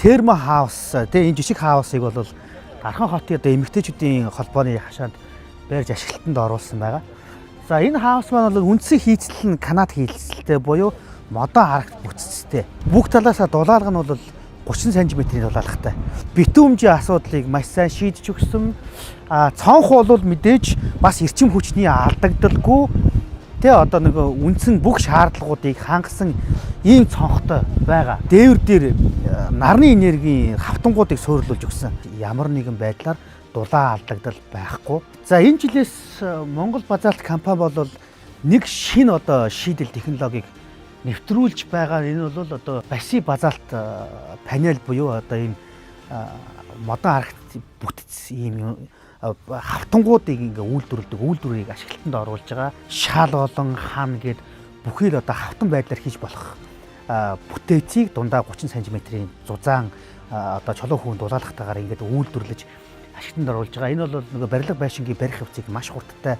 термо хаус тэгээ энэ жижиг хаусыг бол Дархан хотын одоо эмэгтэйчүүдийн холбооны хашаанд барьж ашиглалтанд оруулсан байгаа. За энэ хаус маань бол үндсэн хийцэл нь канат хийцэлтэй буюу модон арагт бүтцтэй. Бүх талаасаа дулаалга нь бол 30 см-ийн дулаалгатай. Битүүмжийн асуудлыг маш сайн шийдэж өгсөн. Цонх бол мэдээж бас эрчим хүчний алдагдaltaгүй тэгээ одоо нэг үндсэн бүх шаардлагуудыг хангасан ийм цонхтой байгаа. Дээвэр дээр нарны энергийн хавтангуудыг суйрлуулж өгсөн. Ямар нэгэн байдлаар дулаан алдагдал байхгүй. За энэ жилээс Монгол базаалт компани бол нэг шинэ одоо шийдэл технологиг нэвтрүүлж байгаа. Энэ бол одоо баси базаалт панел буюу одоо ийм модон арагт бүтц ийм хавтангуудыг ингээ үйлдвэрлэдэг үйлдвэрийг ашиглалтанд оруулж байгаа. Шал болон хан гээд бүхий л одоо хавтан байдлаар хийж болох бүтээцийг дундаа 30 см-ийн зузаан одоо чулуу хүүн дулаалгатаагаар ингээд үйлдвэрлэж ашиглалтанд оруулж байгаа. Энэ бол нөгөө барилга байшингийн барих хөвцийг маш хурдтай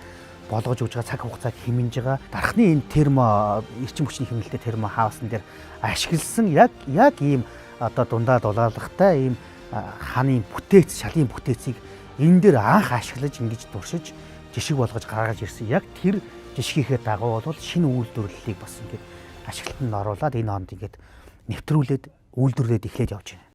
болгож өгж байгаа, цаг хугацааг хэмнэж байгаа. Дархны энэ термо эрчим хүчний хэмнэлттэй термо хаусан дээр ашигласан яг ийм одоо дундаа дулаалгатай ийм ханы бүтээц, шалын бүтээцийг энэ дээр анх ашиглаж ингэж туршиж жишг болгож гаргаж ирсэн. Яг тэр жишгийнхээ дагуу бол шинэ үйлдвэрлэлийг бас ингэж ашиглалтанд оруулаад энэ хонд ингэж нэвтрүүлээд үйлдвэрлээд эхлэж явж байна.